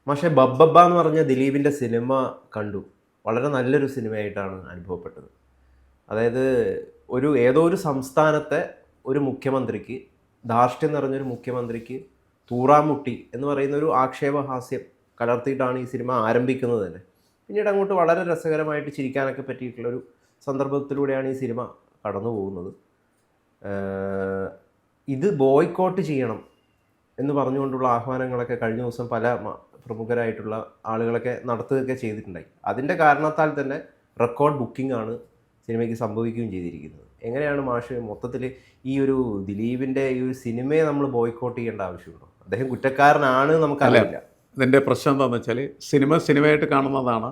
പക്ഷേ ബബ്ബബ്ബ എന്ന് പറഞ്ഞ ദിലീപിൻ്റെ സിനിമ കണ്ടു. വളരെ നല്ലൊരു സിനിമയായിട്ടാണ് അനുഭവപ്പെട്ടത്. അതായത് ഏതോ ഒരു സംസ്ഥാനത്തെ ഒരു മുഖ്യമന്ത്രിക്ക്, ധാർഷ്ട്യം നിറഞ്ഞൊരു മുഖ്യമന്ത്രിക്ക് തൂറാമുട്ടി എന്ന് പറയുന്ന ഒരു ആക്ഷേപഹാസ്യം കലർത്തിയിട്ടാണ് ഈ സിനിമ ആരംഭിക്കുന്നത് തന്നെ. പിന്നീട് അങ്ങോട്ട് വളരെ രസകരമായിട്ട് ചിരിക്കാനൊക്കെ പറ്റിയിട്ടുള്ളൊരു സന്ദർഭത്തിലൂടെയാണ് ഈ സിനിമ കടന്നു പോകുന്നത്. ഇത് ബോയ്ക്കോട്ട് ചെയ്യണം എന്ന് പറഞ്ഞുകൊണ്ടുള്ള ആഹ്വാനങ്ങളൊക്കെ കഴിഞ്ഞ ദിവസം പല പ്രമുഖരായിട്ടുള്ള ആളുകളൊക്കെ നടത്തുകയൊക്കെ ചെയ്തിട്ടുണ്ടായി. അതിൻ്റെ കാരണത്താൽ തന്നെ റെക്കോർഡ് ബുക്കിംഗ് ആണ് സിനിമയ്ക്ക് സംഭവിക്കുകയും ചെയ്തിരിക്കുന്നത്. എങ്ങനെയാണ് മാഷ് മൊത്തത്തിൽ ഈ ഒരു ദിലീപിൻ്റെ ഈ ഒരു സിനിമയെ നമ്മൾ ബോയ്ക്കോട്ട് ചെയ്യേണ്ട ആവശ്യമുണ്ടോ? അദ്ദേഹം കുറ്റക്കാരനാണ് നമുക്കറിയില്ല. ഇതിൻ്റെ പ്രശ്നം എന്താണെന്ന് വെച്ചാൽ സിനിമയായിട്ട് കാണുന്നതാണ്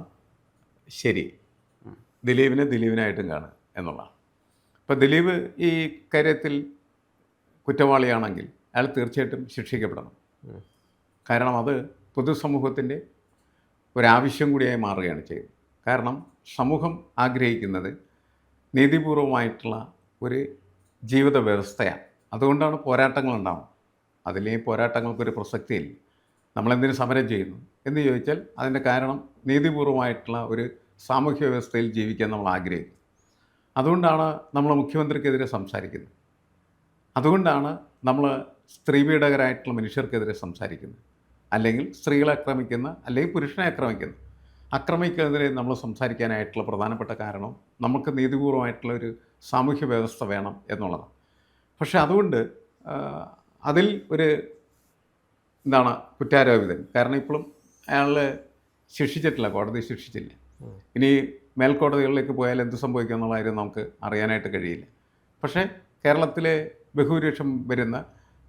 ശരി, ദിലീപിനെ ദിലീപിനായിട്ടും കാണുക എന്നുള്ളതാണ്. ഇപ്പോൾ ദിലീപ് ഈ കാര്യത്തിൽ കുറ്റവാളിയാണെങ്കിൽ അയാൾ തീർച്ചയായിട്ടും ശിക്ഷിക്കപ്പെടണം. കാരണം അത് പൊതുസമൂഹത്തിൻ്റെ ഒരാവശ്യം കൂടിയായി മാറുകയാണ് ചെയ്യുന്നത്. കാരണം സമൂഹം ആഗ്രഹിക്കുന്നത് നീതിപൂർവമായിട്ടുള്ള ഒരു ജീവിത വ്യവസ്ഥയാണ്. അതുകൊണ്ടാണ് പോരാട്ടങ്ങളുണ്ടാവുന്നത്. അതിലെ പോരാട്ടങ്ങൾക്കൊരു പ്രസക്തിയില്ല. നമ്മളെന്തിനു സമരം ചെയ്യുന്നു എന്ന് ചോദിച്ചാൽ അതിൻ്റെ കാരണം നീതിപൂർവമായിട്ടുള്ള ഒരു സാമൂഹ്യ വ്യവസ്ഥയിൽ ജീവിക്കാൻ നമ്മൾ ആഗ്രഹിക്കുന്നു. അതുകൊണ്ടാണ് നമ്മൾ മുഖ്യമന്ത്രിക്കെതിരെ സംസാരിക്കുന്നത്. അതുകൊണ്ടാണ് നമ്മൾ സ്ത്രീപീഡകരായിട്ടുള്ള മനുഷ്യർക്കെതിരെ സംസാരിക്കുന്നത്. അല്ലെങ്കിൽ സ്ത്രീകളെ ആക്രമിക്കുന്ന, അല്ലെങ്കിൽ പുരുഷനെ ആക്രമിക്കുന്നതിനെ നമ്മൾ സംസാരിക്കാനായിട്ടുള്ള പ്രധാനപ്പെട്ട കാരണം നമുക്ക് നീതിപൂർവമായിട്ടുള്ള ഒരു സാമൂഹ്യ വ്യവസ്ഥ വേണം എന്നുള്ളതാണ്. പക്ഷേ അതുകൊണ്ട് അതിൽ ഒരു കുറ്റാരോപിതൻ, കാരണം ഇപ്പോഴും അയാളെ ശിക്ഷിച്ചിട്ടില്ല, കോടതി ശിക്ഷിച്ചില്ല. ഇനി മേൽക്കോടതികളിലേക്ക് പോയാൽ എന്ത് സംഭവിക്കുക എന്നുള്ള കാര്യം നമുക്ക് അറിയാനായിട്ട് കഴിയില്ല. പക്ഷേ കേരളത്തിലെ ബഹുഭൂരിപക്ഷം വരുന്ന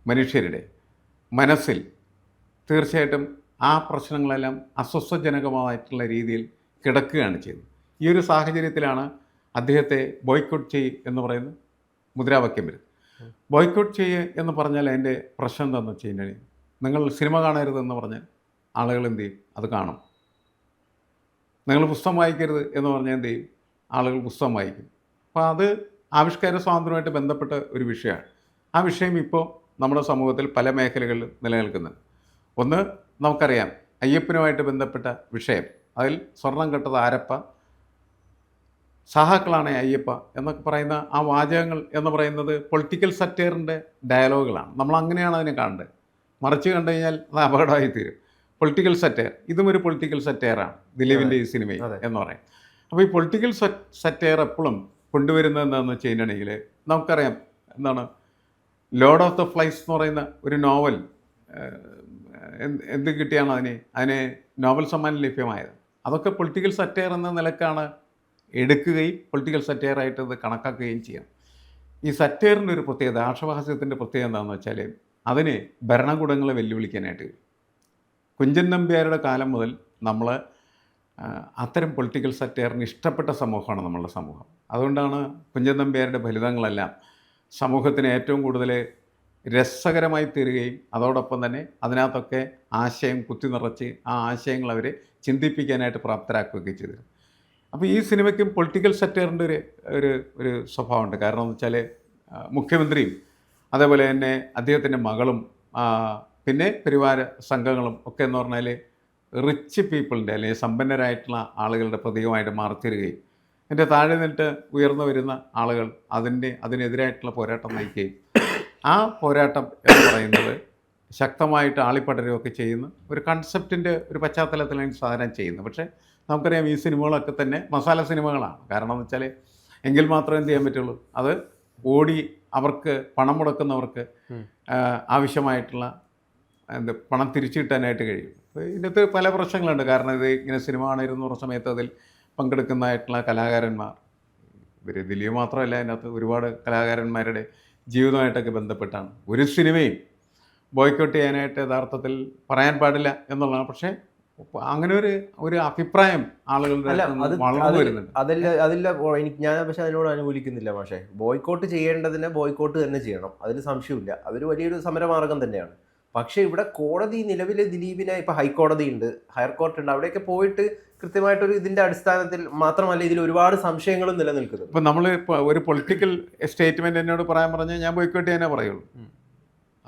മനുഷ്യരുടെ മനസ്സിൽ തീർച്ചയായിട്ടും ആ പ്രശ്നങ്ങളെല്ലാം അസ്വസ്ഥജനകമായിട്ടുള്ള രീതിയിൽ കിടക്കുകയാണ് ചെയ്യുന്നത്. ഈ ഒരു സാഹചര്യത്തിലാണ് അദ്ദേഹത്തെ ബോയ്ക്കോട്ട് ചെയ്യ് എന്ന് പറയുന്ന മുദ്രാവാക്യം വരുന്നത്. ബോയ്ക്കോട്ട് ചെയ്യ് എന്ന് പറഞ്ഞാൽ അതിൻ്റെ പ്രശ്നം എന്താണെന്ന് വെച്ച് കഴിഞ്ഞാൽ, നിങ്ങൾ സിനിമ കാണരുതെന്ന് പറഞ്ഞാൽ ആളുകൾ എന്ത് ചെയ്യും? അത് കാണും. നിങ്ങൾ പുസ്തകം വായിക്കരുത് എന്ന് പറഞ്ഞാൽ എന്ത് ചെയ്യും? ആളുകൾ പുസ്തകം വായിക്കും. അപ്പോൾ അത് ആവിഷ്കാര സ്വാതന്ത്ര്യമായിട്ട് ബന്ധപ്പെട്ട ഒരു വിഷയമാണ്. ആ വിഷയം ഇപ്പോൾ നമ്മുടെ സമൂഹത്തിൽ പല മേഖലകളിലും നിലനിൽക്കുന്നുണ്ട്. ഒന്ന്, നമുക്കറിയാം അയ്യപ്പനുമായിട്ട് ബന്ധപ്പെട്ട വിഷയം. അതിൽ സ്വർണം കെട്ടത് ആരപ്പ, സഹാക്കളാണ് അയ്യപ്പ എന്നൊക്കെ പറയുന്ന ആ വാചകങ്ങൾ എന്ന് പറയുന്നത് പൊളിറ്റിക്കൽ സറ്റയറിൻ്റെ ഡയലോഗുകളാണ്. നമ്മൾ അങ്ങനെയാണ് അതിനെ കാണേണ്ടത്. മറിച്ച് കണ്ടു കഴിഞ്ഞാൽ അത് അപകടമായി തീരും. പൊളിറ്റിക്കൽ സറ്റയർ, ഇതും ഒരു പൊളിറ്റിക്കൽ സറ്റയറാണ് ദിലീപിൻ്റെ ഈ സിനിമയിൽ എന്ന് പറയും. അപ്പോൾ ഈ പൊളിറ്റിക്കൽ സറ്റയർ എപ്പോഴും കൊണ്ടുവരുന്നത് എന്താണെന്ന് വെച്ച് കഴിഞ്ഞിട്ടുണ്ടെങ്കിൽ, നമുക്കറിയാം ലോർഡ് ഓഫ് ദ ഫ്ലൈസ് എന്ന് പറയുന്ന ഒരു നോവൽ എന്ത് കിട്ടിയാണ് അതിന് നോവൽ സമ്മാനം ലഭ്യമായത്. അതൊക്കെ പൊളിറ്റിക്കൽ സറ്റയർ എന്ന നിലക്കാണ് എടുക്കുകയും പൊളിറ്റിക്കൽ സറ്റയറായിട്ട് ഇത് കണക്കാക്കുകയും ചെയ്യാം. ഈ സറ്റയറിൻ്റെ ഒരു പ്രത്യേകത, ആക്ഷേപഹാസ്യത്തിൻ്റെ പ്രത്യേകത എന്താണെന്ന് വെച്ചാൽ അതിന് ഭരണകൂടങ്ങളെ വെല്ലുവിളിക്കാനായിട്ട് കുഞ്ചൻ നമ്പ്യാരുടെ കാലം മുതൽ നമ്മൾ അത്തരം പൊളിറ്റിക്കൽ സറ്റയറിന് ഇഷ്ടപ്പെട്ട സമൂഹമാണ് നമ്മളുടെ സമൂഹം. അതുകൊണ്ടാണ് കുഞ്ചൻ നമ്പ്യാരുടെ ഫലിതങ്ങളെല്ലാം സമൂഹത്തിന് ഏറ്റവും കൂടുതൽ രസകരമായി തീരുകയും അതോടൊപ്പം തന്നെ അതിനകത്തൊക്കെ ആശയം കുത്തി നിറച്ച് ആ ആശയങ്ങൾ അവരെ ചിന്തിപ്പിക്കാനായിട്ട് പ്രാപ്തരാക്കുകയൊക്കെ ചെയ്തു. അപ്പോൾ ഈ സിനിമയ്ക്കും പൊളിറ്റിക്കൽ സറ്റയറിൻ്റെ ഒരു സ്വഭാവമുണ്ട്. കാരണം എന്ന് വെച്ചാൽ മുഖ്യമന്ത്രിയും അതേപോലെ തന്നെ അദ്ദേഹത്തിൻ്റെ മകളും പിന്നെ പരിവാര സംഘങ്ങളും ഒക്കെ എന്ന് പറഞ്ഞാൽ റിച്ച് പീപ്പിളിൻ്റെ അല്ലെങ്കിൽ സമ്പന്നരായിട്ടുള്ള ആളുകളുടെ പ്രതീകമായിട്ട് മാറിത്തീരുകയും എൻ്റെ താഴെ നിന്നിട്ട് ഉയർന്നു വരുന്ന ആളുകൾ അതിനെതിരായിട്ടുള്ള പോരാട്ടം നയിക്കുകയും ആ പോരാട്ടം എന്ന് പറയുന്നത് ശക്തമായിട്ട് ആളിപ്പടരുകയൊക്കെ ചെയ്യുന്ന ഒരു കൺസെപ്റ്റിൻ്റെ ഒരു പശ്ചാത്തലത്തിലാണ് സാധനം ചെയ്യുന്നത്. പക്ഷേ നമുക്കറിയാം ഈ സിനിമകളൊക്കെ തന്നെ മസാല സിനിമകളാണ്. കാരണം എന്ന് വെച്ചാൽ എങ്കിൽ മാത്രമേ എന്ത് ചെയ്യാൻ പറ്റുള്ളൂ, അത് ഓടി അവർക്ക് പണം മുടക്കുന്നവർക്ക് ആവശ്യമായിട്ടുള്ള പണം തിരിച്ചു കിട്ടാനായിട്ട് കഴിയും. ഇതിനകത്ത് പല പ്രശ്നങ്ങളുണ്ട്. കാരണം ഇത് ഇങ്ങനെ സിനിമ കാണുന്ന സമയത്ത് അതിൽ പങ്കെടുക്കുന്നതായിട്ടുള്ള കലാകാരന്മാർ, ദിലീപ് മാത്രമല്ല, അതിനകത്ത് ഒരുപാട് കലാകാരന്മാരുടെ ജീവിതമായിട്ടൊക്കെ ബന്ധപ്പെട്ടാണ്. ഒരു സിനിമയും ബോയ്ക്കോട്ട് ചെയ്യാനായിട്ട് യഥാർത്ഥത്തിൽ പറയാൻ പാടില്ല എന്നുള്ളതാണ്. പക്ഷേ അങ്ങനെ ഒരു അഭിപ്രായം ആളുകളുടെ വളർന്നു വരുന്നുണ്ട്. ഞാൻ പക്ഷേ അതിനോട് അനുകൂലിക്കുന്നില്ല. പക്ഷേ ബോയ്ക്കോട്ട് ചെയ്യേണ്ടതിനെ ബോയ്ക്കോട്ട് തന്നെ ചെയ്യണം, അതിന് സംശയമില്ല. അതൊരു വലിയൊരു സമരമാർഗം തന്നെയാണ്. പക്ഷേ ഇവിടെ കോടതി നിലവിലെ ദിലീപിനെ, ഇപ്പോൾ ഹൈക്കോടതി ഉണ്ട്, ഹയർ കോർട്ട് ഉണ്ട്, അവിടെയൊക്കെ പോയിട്ട് കൃത്യമായിട്ടൊരു ഇതിൻ്റെ അടിസ്ഥാനത്തിൽ മാത്രമല്ല ഇതിൽ ഒരുപാട് സംശയങ്ങളും നിലനിൽക്കുന്നു. ഇപ്പം നമ്മൾ ഒരു പൊളിറ്റിക്കൽ സ്റ്റേറ്റ്മെൻറ്റ് എന്നോട് പറയാൻ പറഞ്ഞാൽ ഞാൻ ബോയ്ക്കോട്ട് ചെയ്യാനേ പറയുള്ളൂ.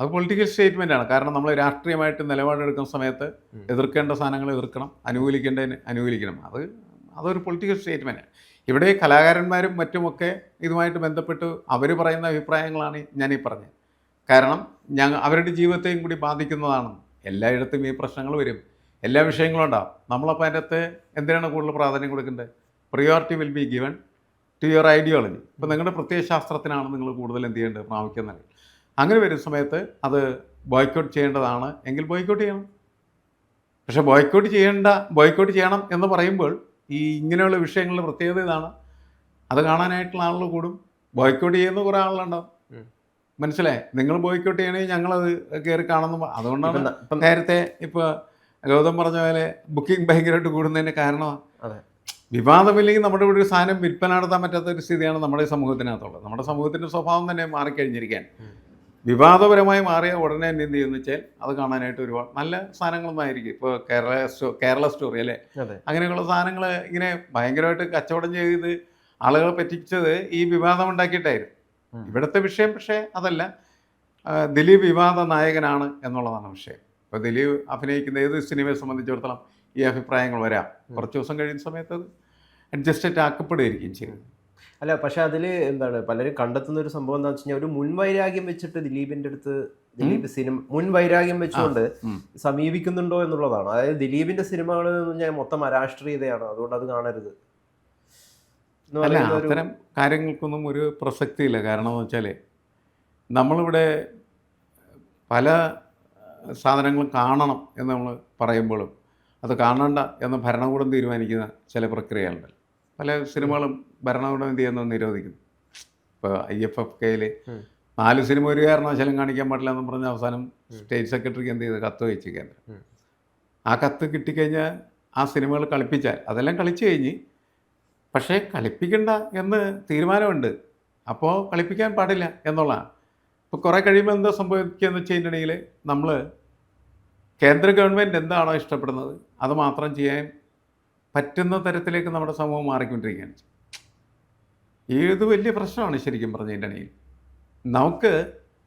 അത് പൊളിറ്റിക്കൽ സ്റ്റേറ്റ്മെൻറ്റാണ്. കാരണം നമ്മൾ രാഷ്ട്രീയമായിട്ട് നിലപാടെടുക്കുന്ന സമയത്ത് എതിർക്കേണ്ട സാധനങ്ങൾ എതിർക്കണം, അനുകൂലിക്കേണ്ടതിന് അനുകൂലിക്കണം. അതൊരു പൊളിറ്റിക്കൽ സ്റ്റേറ്റ്മെൻറ്റാണ്. ഇവിടെ കലാകാരന്മാരും മറ്റുമൊക്കെ ഇതുമായിട്ട് ബന്ധപ്പെട്ട് അവർ പറയുന്ന അഭിപ്രായങ്ങളാണ് ഞാനീ പറഞ്ഞത്. കാരണം അവരുടെ ജീവിതത്തെയും കൂടി ബാധിക്കുന്നതാണ്. എല്ലായിടത്തും ഈ പ്രശ്നങ്ങൾ വരും, എല്ലാ വിഷയങ്ങളും ഉണ്ടാവും. നമ്മളപ്പോൾ അതിൻ്റെ അകത്ത് എന്തിനാണ് കൂടുതൽ പ്രാധാന്യം കൊടുക്കേണ്ടത്? Priority will be given to your ideology. ഇപ്പോൾ നിങ്ങളുടെ പ്രത്യയശാസ്ത്രത്തിനാണ് നിങ്ങൾ കൂടുതൽ എന്ത് ചെയ്യേണ്ടത്, പ്രാമുഖ്യം നൽകുന്നത്. അങ്ങനെ വരുന്ന സമയത്ത് അത് ബോയ്ക്കോട്ട് ചെയ്യേണ്ടതാണ് എങ്കിൽ ബോയ്ക്കോട്ട് ചെയ്യണം. പക്ഷേ ബോയ്ക്കോട്ട് ചെയ്യണം എന്ന് പറയുമ്പോൾ ഈ ഇങ്ങനെയുള്ള വിഷയങ്ങളുടെ പ്രത്യേകത ഇതാണ്, അത് കാണാനായിട്ടുള്ള ആളുകൾ കൂടും. ബോയ്ക്കോട്ട് ചെയ്യുന്ന കുറേ ആളുകളുണ്ടാവും. മനസ്സിലായി? നിങ്ങൾ ബോയ്ക്കോട്ട് ചെയ്യണമെങ്കിൽ ഞങ്ങളത് കയറി കാണുന്നു. അതുകൊണ്ടാണ് നേരത്തെ ഇപ്പോൾ ഗൗതം പറഞ്ഞ പോലെ ബുക്കിംഗ് ഭയങ്കരമായിട്ട് കൂടുന്നതിന് കാരണമാണ്. വിവാദമില്ലെങ്കിൽ നമ്മുടെ ഇവിടെ ഒരു സാധനം വിൽപ്പന നടത്താൻ പറ്റാത്ത ഒരു സ്ഥിതിയാണ് നമ്മുടെ സമൂഹത്തിനകത്തുള്ളത്. നമ്മുടെ സമൂഹത്തിൻ്റെ സ്വഭാവം തന്നെ മാറിക്കഴിഞ്ഞിരിക്കാൻ. വിവാദപരമായി മാറിയ ഉടനെ എന്ത് ചെയ്യുമെന്ന് വെച്ചാൽ അത് കാണാനായിട്ട് ഒരുപാട് നല്ല സാധനങ്ങളൊന്നും ആയിരിക്കും. ഇപ്പോൾ കേരള സ്റ്റോറി അല്ലേ, അങ്ങനെയുള്ള സാധനങ്ങൾ ഇങ്ങനെ ഭയങ്കരമായിട്ട് കച്ചവടം ചെയ്ത് ആളുകളെ പറ്റിച്ചത് ഈ വിവാദം ഉണ്ടാക്കിയിട്ടായിരുന്നു. ഇവിടുത്തെ വിഷയം പക്ഷേ അതല്ല, ദിലീപ് വിവാദ നായകനാണ് എന്നുള്ളതാണ് വിഷയം. ഇപ്പോൾ ദിലീപ് അഭിനയിക്കുന്ന ഏത് സിനിമയെ സംബന്ധിച്ചിടത്തോളം ഈ അഭിപ്രായങ്ങൾ വരാം. കുറച്ച് ദിവസം കഴിയുന്ന സമയത്ത് അത് അഡ്ജസ്റ്റഡ് ആക്കപ്പെടുകയായിരിക്കും ചെയ്യുന്നത്. അല്ല, പക്ഷെ അതിൽ എന്താണ് പലരും കണ്ടെത്തുന്ന ഒരു സംഭവം എന്താണെന്ന് വെച്ച് കഴിഞ്ഞാൽ ഒരു മുൻവൈരാഗ്യം വെച്ചിട്ട് ദിലീപ് സിനിമ മുൻവൈരാഗ്യം വെച്ചുകൊണ്ട് സമീപിക്കുന്നുണ്ടോ എന്നുള്ളതാണ്. അതായത് ദിലീപിന്റെ സിനിമകൾ എന്ന് പറഞ്ഞാൽ മൊത്തം അരാഷ്ട്രീയതയാണ്, അതുകൊണ്ട് അത് കാണരുത്. അല്ല, അത്തരം കാര്യങ്ങൾക്കൊന്നും ഒരു പ്രസക്തിയില്ല. കാരണം എന്ന് വെച്ചാൽ നമ്മളിവിടെ പല സാധനങ്ങളും കാണണം എന്ന് നമ്മൾ പറയുമ്പോഴും അത് കാണണ്ട എന്ന് ഭരണകൂടം തീരുമാനിക്കുന്ന ചില പ്രക്രിയകളുണ്ട്. പല സിനിമകളും ഭരണകൂടം എന്ത് ചെയ്യുന്നത് നിരോധിക്കുന്നു. ഇപ്പോൾ IFFKയിൽ 4 സിനിമ ഒരു കാരണവശാലും കാണിക്കാൻ പാടില്ല എന്ന് പറഞ്ഞ അവസാനം സ്റ്റേറ്റ് സെക്രട്ടറിക്ക് എന്ത് ചെയ്ത് കത്ത് വെച്ച് കേന്ദ്രം. ആ കത്ത് കിട്ടിക്കഴിഞ്ഞാൽ ആ സിനിമകൾ കളിപ്പിച്ചാൽ അതെല്ലാം കളിച്ചു കഴിഞ്ഞ്, പക്ഷേ കളിപ്പിക്കണ്ട എന്ന് തീരുമാനമുണ്ട്. അപ്പോൾ കളിപ്പിക്കാൻ പാടില്ല എന്നുള്ളതാണ്. ഇപ്പോൾ കുറേ കഴിയുമ്പോൾ എന്താ സംഭവിക്കുകയെന്ന് വെച്ച് കഴിഞ്ഞിട്ടുണ്ടെങ്കിൽ നമ്മൾ കേന്ദ്ര ഗവൺമെൻറ് എന്താണോ ഇഷ്ടപ്പെടുന്നത് അത് മാത്രം ചെയ്യാൻ പറ്റുന്ന തരത്തിലേക്ക് നമ്മുടെ സമൂഹം മാറിക്കൊണ്ടിരിക്കുകയാണ്. ഇത് വലിയ പ്രശ്നമാണ് ശരിക്കും പറഞ്ഞതിൻ്റെ. നമുക്ക്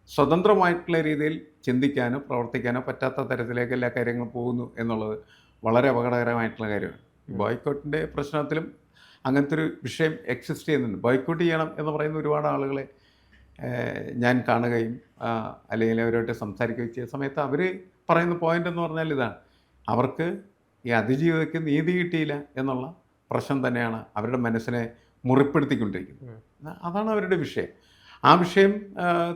സ്വതന്ത്രമായിട്ടുള്ള രീതിയിൽ ചിന്തിക്കാനോ പ്രവർത്തിക്കാനോ പറ്റാത്ത തരത്തിലേക്ക് എല്ലാ കാര്യങ്ങളും പോകുന്നു എന്നുള്ളത് വളരെ അപകടകരമായിട്ടുള്ള കാര്യമാണ്. ഈ ബോയ്ക്കോട്ടിൻ്റെ പ്രശ്നത്തിലും അങ്ങനത്തെ ഒരു വിഷയം എക്സിസ്റ്റ് ചെയ്യുന്നുണ്ട്. ബോയ്ക്കോട്ട് ചെയ്യണം എന്ന് പറയുന്ന ഒരുപാട് ആളുകളെ ഞാൻ കാണുകയും അല്ലെങ്കിൽ അവരുമായിട്ട് സംസാരിക്കുകയും ചെയ്ത സമയത്ത് അവർ പറയുന്ന പോയിൻ്റ് എന്ന് പറഞ്ഞാൽ ഇതാണ്, അവർക്ക് ഈ അതിജീവിതയ്ക്ക് നീതി കിട്ടിയില്ല എന്നുള്ള പ്രശ്നം തന്നെയാണ് അവരുടെ മനസ്സിനെ മുറിപ്പെടുത്തിക്കൊണ്ടിരിക്കുന്നത്. അതാണ് അവരുടെ വിഷയം. ആ വിഷയം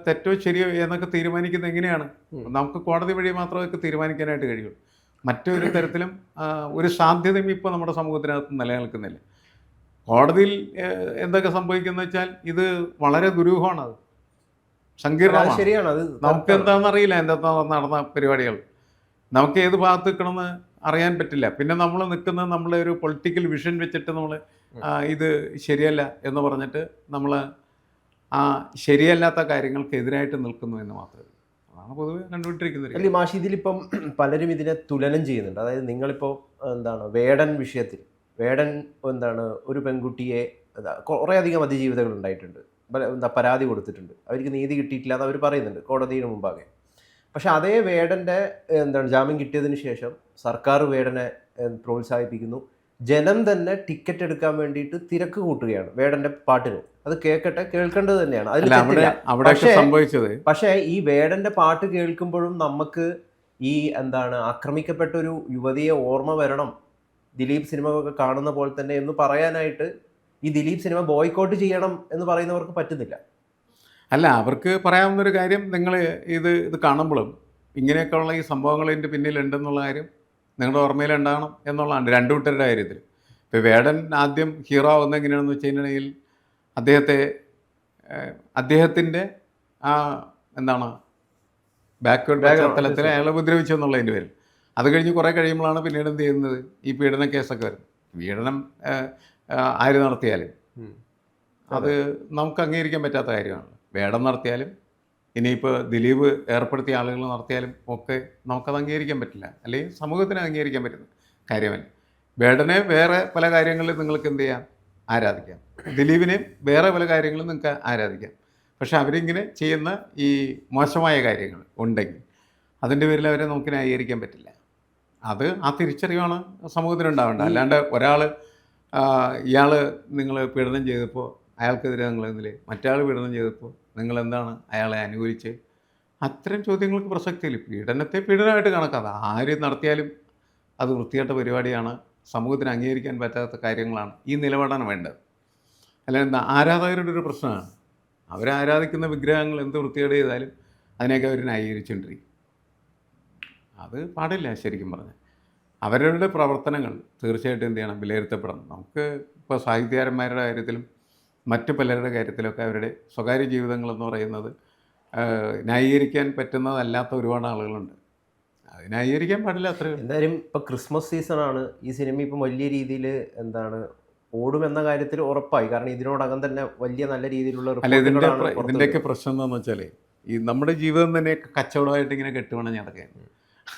തെറ്റോ ശരിയോ എന്നൊക്കെ തീരുമാനിക്കുന്നത് എങ്ങനെയാണ്? നമുക്ക് കോടതി വഴി മാത്രമേ തീരുമാനിക്കാനായിട്ട് കഴിയുള്ളൂ. മറ്റൊരു തരത്തിലും ഒരു സാധ്യതയും ഇപ്പോൾ നമ്മുടെ സമൂഹത്തിനകത്ത് നിലനിൽക്കുന്നില്ല. കോടതിയിൽ എന്തൊക്കെ സംഭവിക്കുന്നത് വെച്ചാൽ ഇത് വളരെ ദുരൂഹമാണ്, അത് സങ്കീർണമാണ്. ശരിയാണ്, അത് നമുക്ക് എന്താണെന്ന് അറിയില്ല, എന്താ നടന്ന പരിപാടികൾ നമുക്ക് ഏത് ഭാഗത്ത് നിൽക്കണമെന്ന് അറിയാൻ പറ്റില്ല. പിന്നെ നമ്മൾ നിൽക്കുന്നത് നമ്മളെ ഒരു പൊളിറ്റിക്കൽ വിഷൻ വെച്ചിട്ട് നമ്മൾ ഇത് ശരിയല്ല എന്ന് പറഞ്ഞിട്ട് നമ്മൾ ആ ശരിയല്ലാത്ത കാര്യങ്ങൾക്കെതിരായിട്ട് നിൽക്കുന്നു എന്ന് മാത്രമേ. അതാണ് പൊതുവെ കണ്ടുപിട്ടിരിക്കുന്നത്. അല്ല മാഷി, ഇതിലിപ്പം പലരും ഇതിനെ തുലനം ചെയ്യുന്നുണ്ട്. അതായത് നിങ്ങളിപ്പോൾ എന്താണ് വേടൻ വിഷയത്തിൽ ഒരു പെൺകുട്ടിയെ കുറേയധികം അതിജീവിതകൾ ഉണ്ടായിട്ടുണ്ട്, പരാതി കൊടുത്തിട്ടുണ്ട്, അവർക്ക് നീതി കിട്ടിയിട്ടില്ല എന്ന് അവർ പറയുന്നുണ്ട് കോടതിയുടെ മുമ്പാകെ. പക്ഷെ അതേ വേടൻ്റെ ജാമ്യം കിട്ടിയതിന് ശേഷം സർക്കാർ വേടനെ പ്രോത്സാഹിപ്പിക്കുന്നു. ജനം തന്നെ ടിക്കറ്റ് എടുക്കാൻ വേണ്ടിയിട്ട് തിരക്ക് കൂട്ടുകയാണ് വേടൻ്റെ പാട്ടിന്. അത് കേൾക്കേണ്ടത് തന്നെയാണ്, പക്ഷേ ഈ വേടൻ്റെ പാട്ട് കേൾക്കുമ്പോഴും നമുക്ക് ഈ ആക്രമിക്കപ്പെട്ട ഒരു യുവതിയെ ഓർമ്മ വരണം, ദിലീപ് സിനിമകളൊക്കെ കാണുന്ന പോലെ തന്നെ എന്ന് പറയാനായിട്ട് ഈ ദിലീപ് സിനിമ ബോയ്ക്കോട്ട് ചെയ്യണം എന്ന് പറയുന്നവർക്ക് പറ്റുന്നില്ല. അല്ല, അവർക്ക് പറയാവുന്നൊരു കാര്യം, നിങ്ങൾ ഇത് കാണുമ്പോഴും ഇങ്ങനെയൊക്കെയുള്ള ഈ സംഭവങ്ങൾ ഇതിൻ്റെ പിന്നിലുണ്ടെന്നുള്ള കാര്യം നിങ്ങളുടെ ഓർമ്മയിലുണ്ടാകണം എന്നുള്ളതാണ് രണ്ടു കൂട്ടരുടെ കാര്യത്തിൽ. ഇപ്പോൾ വേടൻ ആദ്യം ഹീറോ ആവുന്നത് എങ്ങനെയാണെന്ന് വെച്ച് കഴിഞ്ഞിട്ടുണ്ടെങ്കിൽ അദ്ദേഹത്തിൻ്റെ ബാക്ക്വേർഡ് പശ്ചാത്തലത്തിൽ അയാളെ ഉപദ്രവിച്ചു എന്നുള്ളതിൻ്റെ പേരിൽ. അത് കഴിഞ്ഞ് കുറേ കഴിയുമ്പോഴാണ് പിന്നീട് എന്ത് ചെയ്യുന്നത്, ഈ പീഡന കേസൊക്കെ വരുന്നത്. പീഡനം ആര് നടത്തിയാലും അത് നമുക്ക് അംഗീകരിക്കാൻ പറ്റാത്ത കാര്യമാണ്. വേടം നടത്തിയാലും ഇനിയിപ്പോൾ ദിലീപ് ഏർപ്പെടുത്തിയ ആളുകൾ നടത്തിയാലും ഒക്കെ നമുക്കത് അംഗീകരിക്കാൻ പറ്റില്ല, അല്ലെങ്കിൽ സമൂഹത്തിന് അംഗീകരിക്കാൻ പറ്റുന്ന കാര്യമല്ല. വേടനെ വേറെ പല കാര്യങ്ങളിൽ നിങ്ങൾക്ക് എന്ത് ചെയ്യാം, ആരാധിക്കാം. ദിലീപിനെയും വേറെ പല കാര്യങ്ങളും നിങ്ങൾക്ക് ആരാധിക്കാം. പക്ഷെ അവരിങ്ങനെ ചെയ്യുന്ന ഈ മോശമായ കാര്യങ്ങൾ ഉണ്ടെങ്കിൽ അതിൻ്റെ പേരിൽ അവരെ നമുക്ക് ന്യായീകരിക്കാൻ പറ്റില്ല. അത് ആ തിരിച്ചറിവാണ് സമൂഹത്തിനുണ്ടാവേണ്ടത്. അല്ലാണ്ട് ഒരാൾ ഇയാൾ നിങ്ങൾ പീഡനം ചെയ്തപ്പോൾ അയാൾക്കെതിരെ നിങ്ങളെന്നില്ലേ, മറ്റയാൾ പീഡനം ചെയ്തപ്പോൾ നിങ്ങളെന്താണ് അയാളെ അനുകൂലിച്ച്, അത്തരം ചോദ്യങ്ങൾക്ക് പ്രസക്തിയില്ല. പീഡനത്തെ പീഡനമായിട്ട് കണക്കാക്കാം. ആര് നടത്തിയാലും അത് വൃത്തികെട്ട പരിപാടിയാണ്, സമൂഹത്തിന് അംഗീകരിക്കാൻ പറ്റാത്ത കാര്യങ്ങളാണ്. ഈ നിലപാടാണ് വേണ്ടത്. അല്ലാണ്ട് ആരാധകരുടെ ഒരു പ്രശ്നമാണ്. അവരാരാധിക്കുന്ന വിഗ്രഹങ്ങൾ എന്ത് വൃത്തികേട് ചെയ്താലും അതിനെയൊക്കെ അവർ ന്യായീകരിച്ചുകൊണ്ടിരിക്കും. അത് പാടില്ല ശരിക്കും പറഞ്ഞാൽ. അവരുടെ പ്രവർത്തനങ്ങൾ തീർച്ചയായിട്ടും എന്ത് ചെയ്യണം, വിലയിരുത്തപ്പെടണം. നമുക്ക് ഇപ്പോൾ സാഹിത്യകാരന്മാരുടെ കാര്യത്തിലും മറ്റു പലരുടെ കാര്യത്തിലൊക്കെ അവരുടെ സ്വകാര്യ ജീവിതങ്ങളെന്ന് പറയുന്നത് ന്യായീകരിക്കാൻ പറ്റുന്നതല്ലാത്ത ഒരുപാട് ആളുകളുണ്ട്. അത് ന്യായീകരിക്കാൻ പാടില്ല, അത്രയും. എന്തായാലും ഇപ്പം ക്രിസ്മസ് സീസണാണ്. ഈ സിനിമ ഇപ്പം വലിയ രീതിയിൽ എന്താണ് ഓടുമെന്ന കാര്യത്തിൽ ഉറപ്പായി. കാരണം ഇതിനോടകം തന്നെ വലിയ നല്ല രീതിയിലുള്ള അല്ല, റിപ്പോർട്ടുകളാണ് പുറത്ത് ഇതിൻ്റെയൊക്കെ പ്രശ്നം എന്താണെന്ന് വെച്ചാൽ ഈ നമ്മുടെ ജീവിതം തന്നെ കച്ചവടമായിട്ട് ഇങ്ങനെ കെട്ടുപണഞ്ഞ് നടക്കുകയാണ്.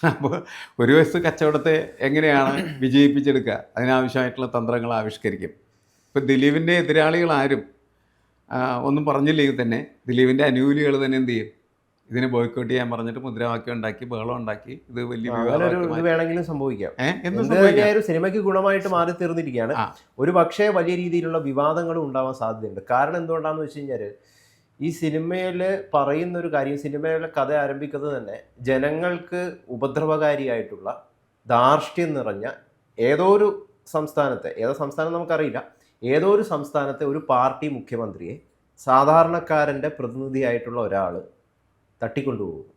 അപ്പോൾ ഒരു വശത്ത് കച്ചവടത്തെ എങ്ങനെയാണ് വിജയിപ്പിച്ചെടുക്കുക, അതിനാവശ്യമായിട്ടുള്ള തന്ത്രങ്ങൾ ആവിഷ്കരിക്കും. ഇപ്പോൾ ദിലീപിൻ്റെ എതിരാളികൾ ആരും ഒന്നും പറഞ്ഞില്ലെങ്കിൽ തന്നെ ദിലീപിൻ്റെ അനുകൂലികൾ തന്നെ എന്ത് ചെയ്യും, ഇതിനെ ബോയ്ക്കോട്ട് ചെയ്യാൻ പറഞ്ഞിട്ട് മുദ്രാവാക്യം ഉണ്ടാക്കി, ബഹളം ഉണ്ടാക്കി, ഇത് വലിയ അങ്ങനെ ഒരു ഇത് വേണമെങ്കിലും സംഭവിക്കാം. എന്ത് എന്ത് തന്നെയായാലും സിനിമയ്ക്ക് ഗുണമായിട്ട് മാറി തീർന്നിരിക്കുകയാണ്. ഒരു പക്ഷേ വലിയ രീതിയിലുള്ള വിവാദങ്ങളും ഉണ്ടാവാൻ സാധ്യതയുണ്ട്. കാരണം എന്തുകൊണ്ടാണെന്ന് വെച്ച് കഴിഞ്ഞാൽ ഈ സിനിമയിൽ പറയുന്ന ഒരു കാര്യം, സിനിമയിലെ കഥ ആരംഭിക്കുന്നത് തന്നെ ജനങ്ങൾക്ക് ഉപദ്രവകാരിയായിട്ടുള്ള ധാർഷ്ട്യം നിറഞ്ഞ ഏതോ ഒരു സംസ്ഥാനത്തെ, ഏതോ സംസ്ഥാനം നമുക്കറിയില്ല, ഏതോ ഒരു സംസ്ഥാനത്തെ ഒരു പാർട്ടി മുഖ്യമന്ത്രിയെ സാധാരണക്കാരൻ്റെ പ്രതിനിധിയായിട്ടുള്ള ഒരാൾ തട്ടിക്കൊണ്ടുപോകും.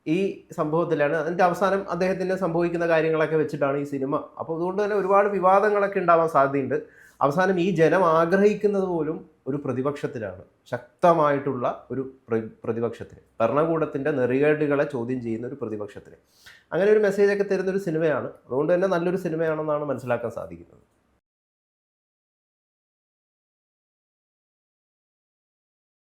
ഈ സംഭവത്തിലാണ് അതിൻ്റെ അവസാനം അദ്ദേഹത്തിന് സംഭവിക്കുന്ന കാര്യങ്ങളൊക്കെ വെച്ചിട്ടാണ് ഈ സിനിമ. അപ്പോൾ അതുകൊണ്ട് തന്നെ ഒരുപാട് വിവാദങ്ങളൊക്കെ ഉണ്ടാവാൻ സാധ്യതയുണ്ട്. അവസാനം ഈ ജനം ആഗ്രഹിക്കുന്നത് പോലും ഒരു പ്രതിപക്ഷത്തിലാണ്, ശക്തമായിട്ടുള്ള ഒരു പ്രതിപക്ഷത്തിന്, ഭരണകൂടത്തിൻ്റെ നെറികേടുകളെ ചോദ്യം ചെയ്യുന്ന ഒരു പ്രതിപക്ഷത്തിന്. അങ്ങനെ ഒരു മെസ്സേജൊക്കെ തരുന്നൊരു സിനിമയാണ്. അതുകൊണ്ട് തന്നെ നല്ലൊരു സിനിമയാണെന്നാണ് മനസ്സിലാക്കാൻ സാധിക്കുന്നത്.